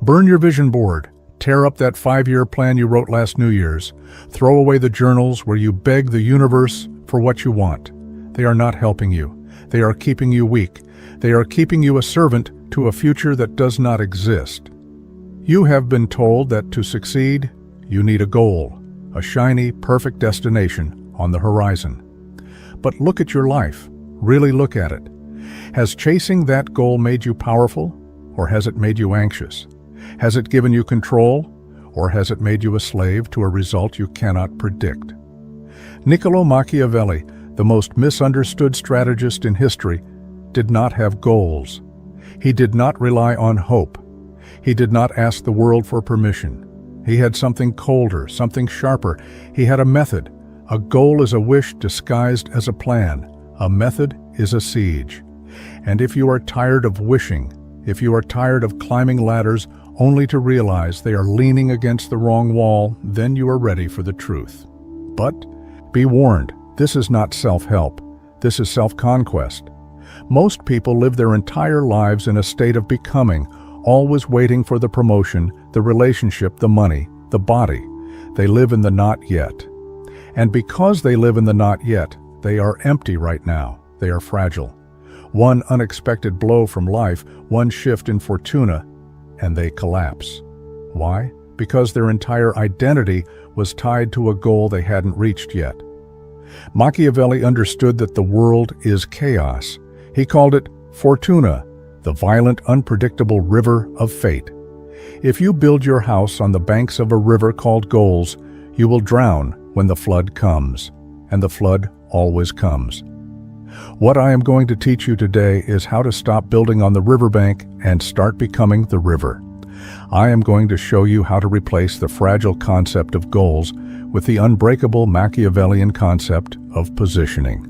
Burn your vision board. Tear up that 5-year plan you wrote last New Year's. Throw away the journals where you beg the universe for what you want. They are not helping you. They are keeping you weak. They are keeping you a servant to a future that does not exist. You have been told that to succeed, you need a goal, a shiny, perfect destination on the horizon. But look at your life. Really look at it. Has chasing that goal made you powerful, or has it made you anxious? Has it given you control, or has it made you a slave to a result you cannot predict? Niccolò Machiavelli, the most misunderstood strategist in history, did not have goals. He did not rely on hope. He did not ask the world for permission. He had something colder, something sharper. He had a method. A goal is a wish disguised as a plan. A method is a siege. And if you are tired of wishing, if you are tired of climbing ladders only to realize they are leaning against the wrong wall, then you are ready for the truth. But be warned, this is not self-help. This is self-conquest. Most people live their entire lives in a state of becoming, always waiting for the promotion, the relationship, the money, the body. They live in the not yet. And because they live in the not yet, they are empty right now. They are fragile. One unexpected blow from life, one shift in fortuna, and they collapse. Why? Because their entire identity was tied to a goal they hadn't reached yet. Machiavelli understood that the world is chaos. He called it fortuna, the violent, unpredictable river of fate. If you build your house on the banks of a river called goals, you will drown when the flood comes, and the flood always comes. What I am going to teach you today is how to stop building on the riverbank and start becoming the river. I am going to show you how to replace the fragile concept of goals with the unbreakable Machiavellian concept of positioning.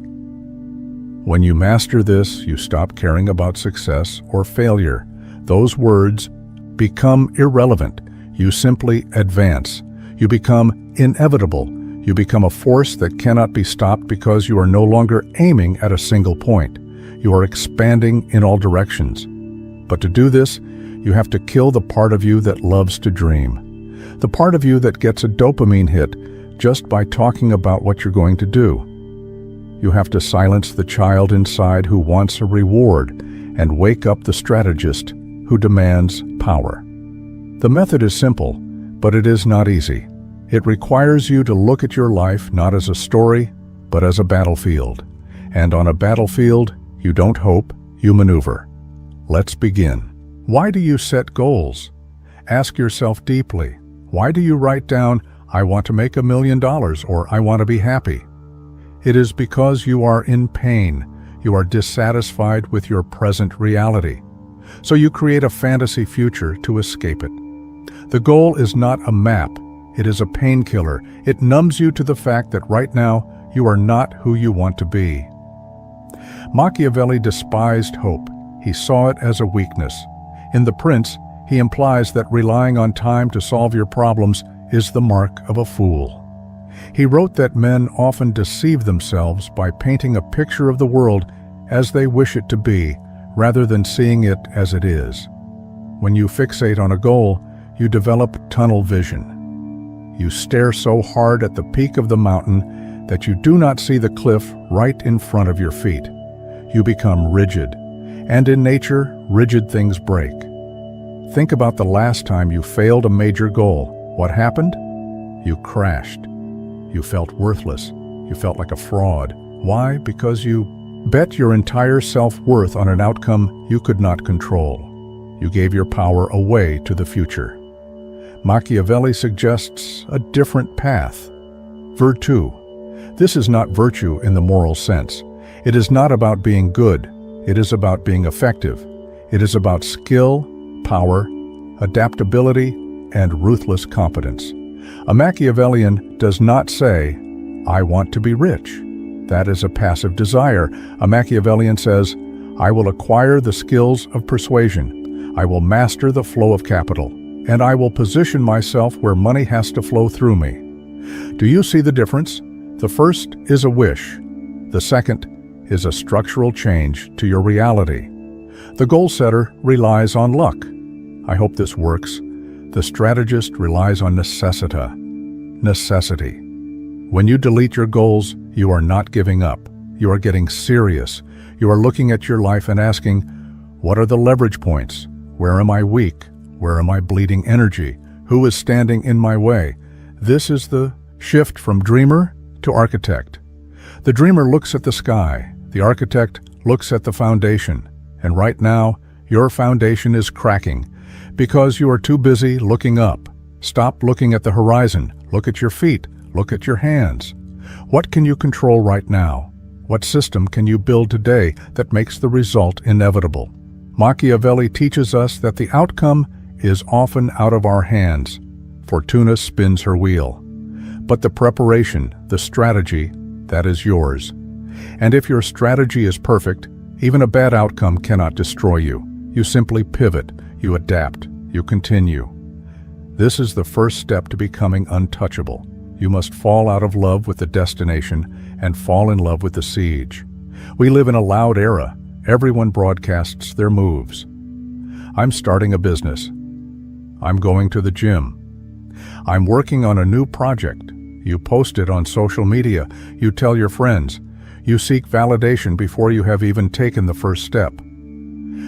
When you master this, you stop caring about success or failure. Those words become irrelevant. You simply advance. You become inevitable. You become a force that cannot be stopped because you are no longer aiming at a single point. You are expanding in all directions. But to do this, you have to kill the part of you that loves to dream. The part of you that gets a dopamine hit just by talking about what you're going to do. You have to silence the child inside who wants a reward and wake up the strategist who demands power. The method is simple, but it is not easy. It requires you to look at your life not as a story, but as a battlefield. And on a battlefield, you don't hope, you maneuver. Let's begin. Why do you set goals? Ask yourself deeply. Why do you write down, I want to make $1 million, or I want to be happy? It is because you are in pain. You are dissatisfied with your present reality. So you create a fantasy future to escape it. The goal is not a map. It is a painkiller. It numbs you to the fact that right now you are not who you want to be. Machiavelli despised hope. He saw it as a weakness. In The Prince, he implies that relying on time to solve your problems is the mark of a fool. He wrote that men often deceive themselves by painting a picture of the world as they wish it to be, rather than seeing it as it is. When you fixate on a goal, you develop tunnel vision. You stare so hard at the peak of the mountain that you do not see the cliff right in front of your feet. You become rigid. And in nature, rigid things break. Think about the last time you failed a major goal. What happened? You crashed. You felt worthless. You felt like a fraud. Why? Because you bet your entire self-worth on an outcome you could not control. You gave your power away to the future. Machiavelli suggests a different path. Virtue. This is not virtue in the moral sense. It is not about being good. It is about being effective. It is about skill, power, adaptability, and ruthless competence. A Machiavellian does not say, I want to be rich. That is a passive desire. A Machiavellian says, I will acquire the skills of persuasion. I will master the flow of capital. And I will position myself where money has to flow through me. Do you see the difference? The first is a wish. The second is a structural change to your reality. The goal setter relies on luck. I hope this works. The strategist relies on necessity. When you delete your goals, you are not giving up. You are getting serious. You are looking at your life and asking, what are the leverage points? Where am I weak? Where am I bleeding energy? Who is standing in my way? This is the shift from dreamer to architect. The dreamer looks at the sky. The architect looks at the foundation. And right now, your foundation is cracking because you are too busy looking up. Stop looking at the horizon. Look at your feet. Look at your hands. What can you control right now? What system can you build today that makes the result inevitable? Machiavelli teaches us that the outcome is often out of our hands. Fortuna spins her wheel. But the preparation, the strategy, that is yours. And if your strategy is perfect, even a bad outcome cannot destroy you. You simply pivot, you adapt, you continue. This is the first step to becoming untouchable. You must fall out of love with the destination and fall in love with the siege. We live in a loud era. Everyone broadcasts their moves. I'm starting a business. I'm going to the gym. I'm working on a new project. You post it on social media. You tell your friends. You seek validation before you have even taken the first step.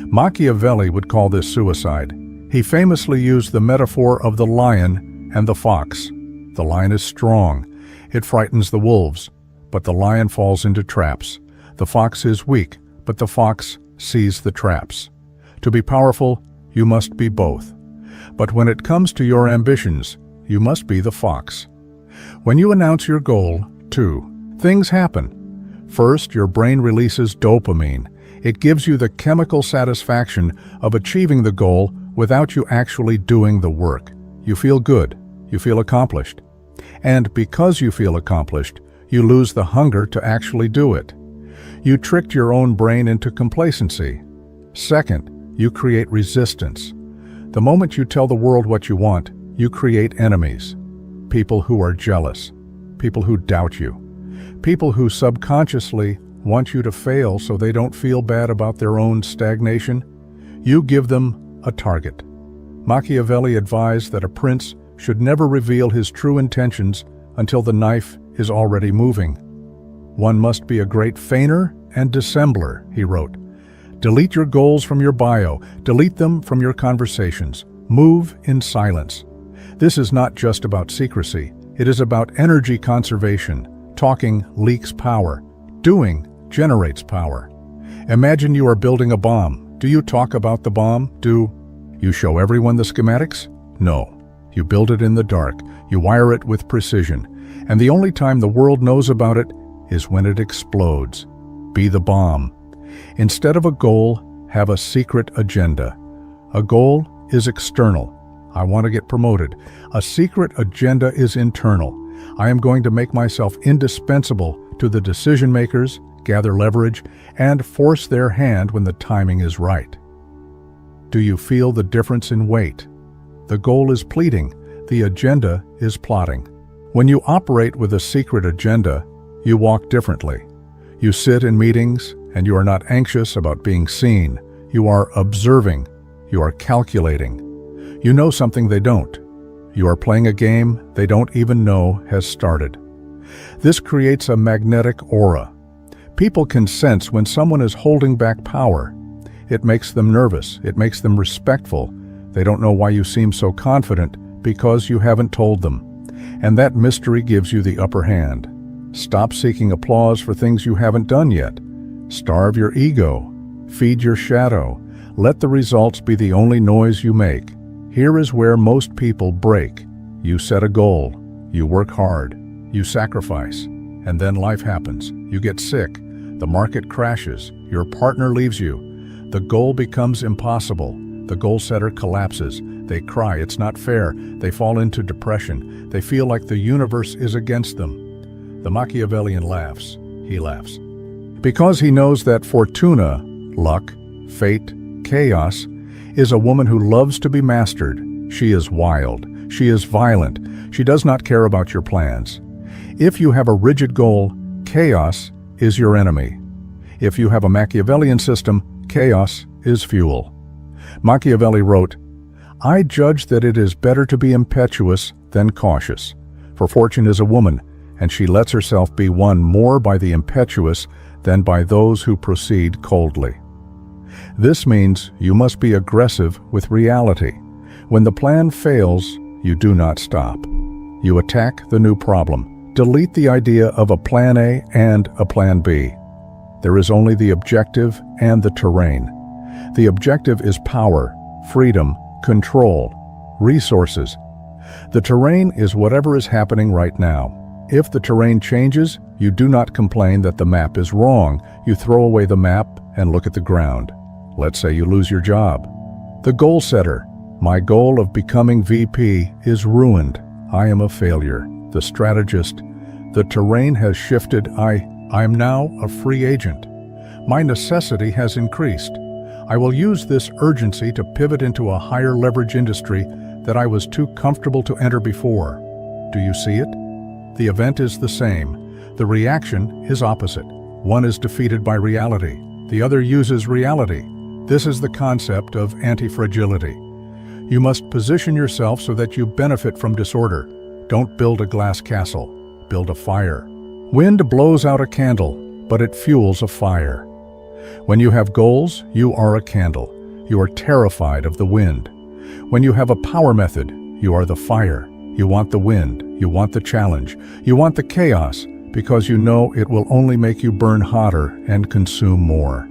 Machiavelli would call this suicide. He famously used the metaphor of the lion and the fox. The lion is strong. It frightens the wolves, but the lion falls into traps. The fox is weak, but the fox sees the traps. To be powerful, you must be both. But when it comes to your ambitions, you must be the fox. When you announce your goal, two things happen. First, your brain releases dopamine. It gives you the chemical satisfaction of achieving the goal without you actually doing the work. You feel good. You feel accomplished. And because you feel accomplished, you lose the hunger to actually do it. You tricked your own brain into complacency. Second, you create resistance. The moment you tell the world what you want, you create enemies. People who are jealous. People who doubt you. People who subconsciously want you to fail so they don't feel bad about their own stagnation. You give them a target. Machiavelli advised that a prince should never reveal his true intentions until the knife is already moving. One must be a great feigner and dissembler, he wrote. Delete your goals from your bio. Delete them from your conversations. Move in silence. This is not just about secrecy. It is about energy conservation. Talking leaks power. Doing generates power. Imagine you are building a bomb. Do you talk about the bomb? Do you show everyone the schematics? No. You build it in the dark. You wire it with precision. And the only time the world knows about it is when it explodes. Be the bomb. Instead of a goal, have a secret agenda. A goal is external. I want to get promoted. A secret agenda is internal. I am going to make myself indispensable to the decision makers, gather leverage, and force their hand when the timing is right. Do you feel the difference in weight? The goal is pleading. The agenda is plotting. When you operate with a secret agenda, you walk differently. You sit in meetings, and you are not anxious about being seen. You are observing. You are calculating. You know something they don't. You are playing a game they don't even know has started. This creates a magnetic aura. People can sense when someone is holding back power. It makes them nervous. It makes them respectful. They don't know why you seem so confident because you haven't told them. And that mystery gives you the upper hand. Stop seeking applause for things you haven't done yet. Starve your ego. Feed your shadow. Let the results be the only noise you make. Here is where most people break. You set a goal. You work hard. You sacrifice. And then life happens. You get sick. The market crashes. Your partner leaves you. The goal becomes impossible. The goal setter collapses. They cry, it's not fair. They fall into depression. They feel like the universe is against them. The Machiavellian laughs. He laughs. Because he knows that fortuna, luck, fate, chaos, is a woman who loves to be mastered. She is wild. She is violent. She does not care about your plans. If you have a rigid goal, chaos is your enemy. If you have a Machiavellian system, chaos is fuel. Machiavelli wrote, I judge that it is better to be impetuous than cautious. For fortune is a woman, and she lets herself be won more by the impetuous than by those who proceed coldly. This means you must be aggressive with reality. When the plan fails, you do not stop. You attack the new problem. Delete the idea of a plan A and a plan B. There is only the objective and the terrain. The objective is power, freedom, control, resources. The terrain is whatever is happening right now. If the terrain changes, you do not complain that the map is wrong. You throw away the map and look at the ground. Let's say you lose your job. The goal setter. My goal of becoming VP is ruined. I am a failure. The strategist. The terrain has shifted. I am now a free agent. My necessity has increased. I will use this urgency to pivot into a higher leverage industry that I was too comfortable to enter before. Do you see it? The event is the same. The reaction is opposite. One is defeated by reality. The other uses reality. This is the concept of anti-fragility. You must position yourself so that you benefit from disorder. Don't build a glass castle. Build a fire. Wind blows out a candle, but it fuels a fire. When you have goals, you are a candle. You are terrified of the wind. When you have a power method, you are the fire. You want the wind. You want the challenge. You want the chaos, because you know it will only make you burn hotter and consume more.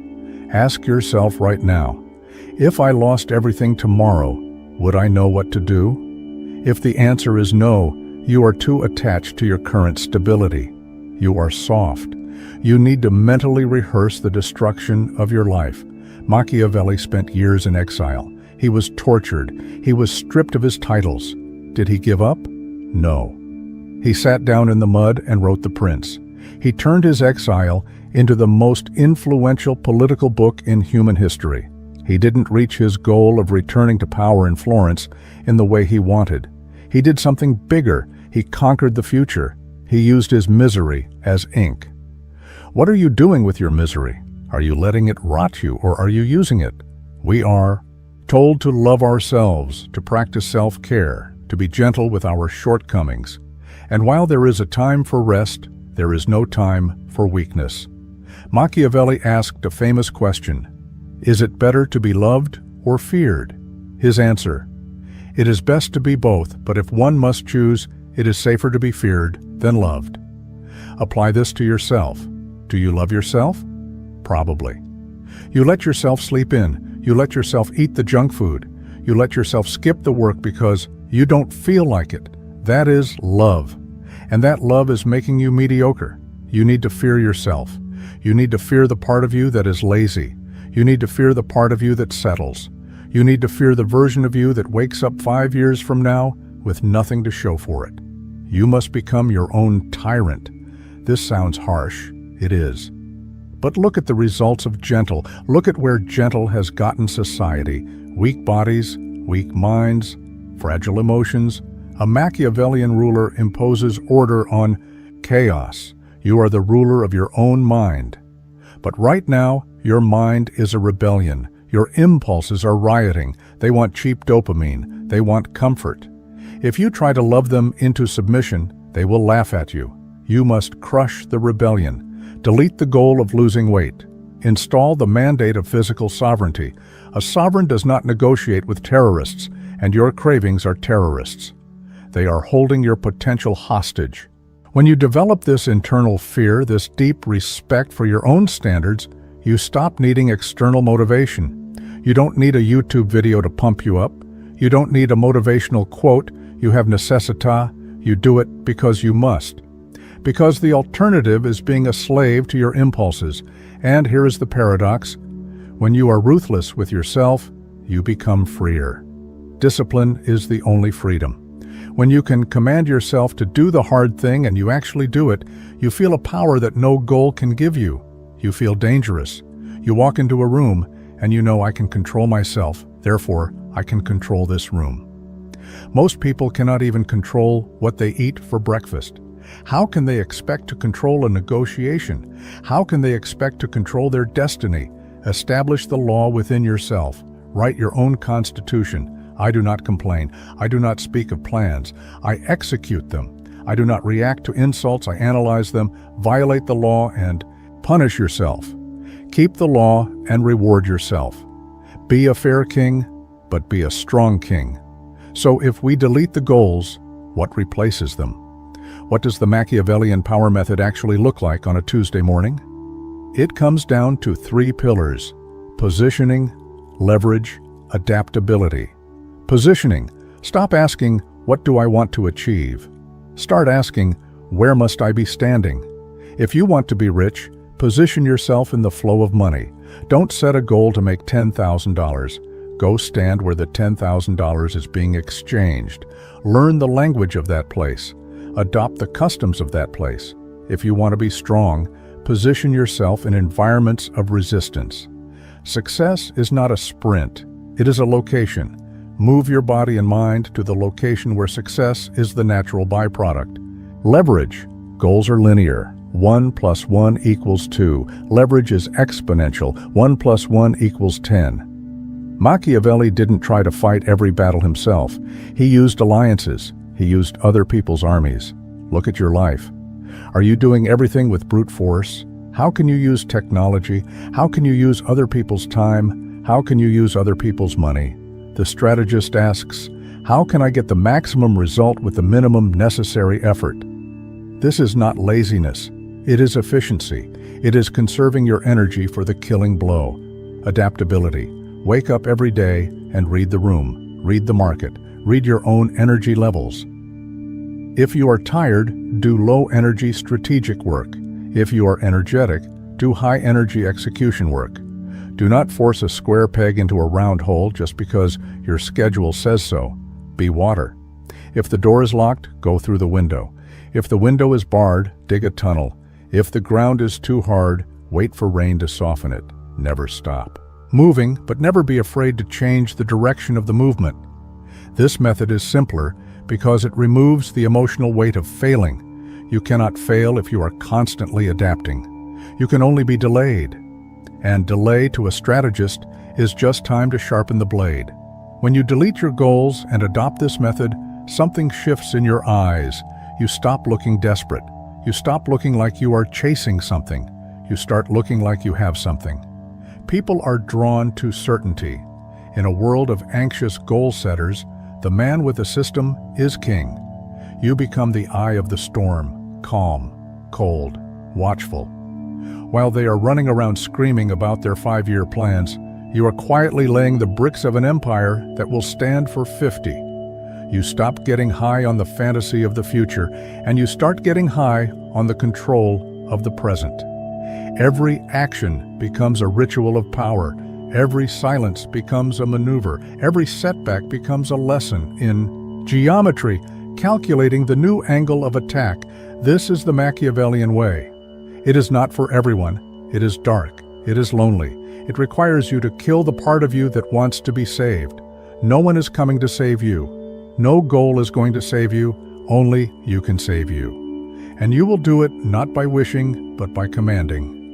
Ask yourself right now, if I lost everything tomorrow, would I know what to do? If the answer is no, you are too attached to your current stability. You are soft. You need to mentally rehearse the destruction of your life. Machiavelli spent years in exile. He was tortured. He was stripped of his titles. Did he give up? No. He sat down in the mud and wrote The Prince. He turned his exile into the most influential political book in human history. He didn't reach his goal of returning to power in Florence in the way he wanted. He did something bigger. He conquered the future. He used his misery as ink. What are you doing with your misery? Are you letting it rot you, or are you using it? We are told to love ourselves, to practice self-care, to be gentle with our shortcomings. And while there is a time for rest, there is no time for weakness. Machiavelli asked a famous question: is it better to be loved or feared? His answer: it is best to be both, but if one must choose, it is safer to be feared than loved. Apply this to yourself. Do you love yourself? Probably. You let yourself sleep in. You let yourself eat the junk food. You let yourself skip the work because you don't feel like it. That is love. And that love is making you mediocre. You need to fear yourself. You need to fear the part of you that is lazy. You need to fear the part of you that settles. You need to fear the version of you that wakes up 5 years from now with nothing to show for it. You must become your own tyrant. This sounds harsh. It is. But look at the results of gentle. Look at where gentle has gotten society. Weak bodies, weak minds, fragile emotions. A Machiavellian ruler imposes order on chaos. You are the ruler of your own mind. But right now, your mind is a rebellion. Your impulses are rioting. They want cheap dopamine. They want comfort. If you try to love them into submission, they will laugh at you. You must crush the rebellion. Delete the goal of losing weight. Install the mandate of physical sovereignty. A sovereign does not negotiate with terrorists, and your cravings are terrorists. They are holding your potential hostage. When you develop this internal fear, this deep respect for your own standards, you stop needing external motivation. You don't need a YouTube video to pump you up. You don't need a motivational quote. You have necessita. You do it because you must. Because the alternative is being a slave to your impulses. And here is the paradox. When you are ruthless with yourself, you become freer. Discipline is the only freedom. When you can command yourself to do the hard thing and you actually do it, you feel a power that no goal can give you. You feel dangerous. You walk into a room and you know, I can control myself, therefore I can control this room. Most people cannot even control what they eat for breakfast. How can they expect to control a negotiation? How can they expect to control their destiny? Establish the law within yourself. Write your own constitution. I do not complain. I do not speak of plans. I execute them. I do not react to insults. I analyze them, violate the law, and punish yourself. Keep the law and reward yourself. Be a fair king, but be a strong king. So if we delete the goals, what replaces them? What does the Machiavellian power method actually look like on a Tuesday morning? It comes down to 3 pillars: positioning, leverage, adaptability. Positioning. Stop asking, what do I want to achieve? Start asking, where must I be standing? If you want to be rich, position yourself in the flow of money. Don't set a goal to make $10,000. Go stand where the $10,000 is being exchanged. Learn the language of that place. Adopt the customs of that place. If you want to be strong, position yourself in environments of resistance. Success is not a sprint. It is a location. Move your body and mind to the location where success is the natural byproduct. Leverage. Goals are linear. 1 + 1 = 2. Leverage is exponential. 1 + 1 = 10. Machiavelli didn't try to fight every battle himself. He used alliances. He used other people's armies. Look at your life. Are you doing everything with brute force? How can you use technology? How can you use other people's time? How can you use other people's money? The strategist asks, how can I get the maximum result with the minimum necessary effort? This is not laziness. It is efficiency. It is conserving your energy for the killing blow. Adaptability. Wake up every day and read the room. Read the market. Read your own energy levels. If you are tired, do low-energy strategic work. If you are energetic, do high-energy execution work. Do not force a square peg into a round hole just because your schedule says so. Be water. If the door is locked, go through the window. If the window is barred, dig a tunnel. If the ground is too hard, wait for rain to soften it. Never stop. Moving, but never be afraid to change the direction of the movement. This method is simpler because it removes the emotional weight of failing. You cannot fail if you are constantly adapting. You can only be delayed. And delay to a strategist is just time to sharpen the blade. When you delete your goals and adopt this method, something shifts in your eyes. You stop looking desperate. You stop looking like you are chasing something. You start looking like you have something. People are drawn to certainty. In a world of anxious goal setters, the man with a system is king. You become the eye of the storm, calm, cold, watchful. While they are running around screaming about their 5-year plans, you are quietly laying the bricks of an empire that will stand for 50. You stop getting high on the fantasy of the future, and you start getting high on the control of the present. Every action becomes a ritual of power. Every silence becomes a maneuver. Every setback becomes a lesson in geometry, calculating the new angle of attack. This is the Machiavellian way. It is not for everyone. It is dark. It is lonely. It requires you to kill the part of you that wants to be saved. No one is coming to save you. No goal is going to save you. Only you can save you. And you will do it not by wishing, but by commanding.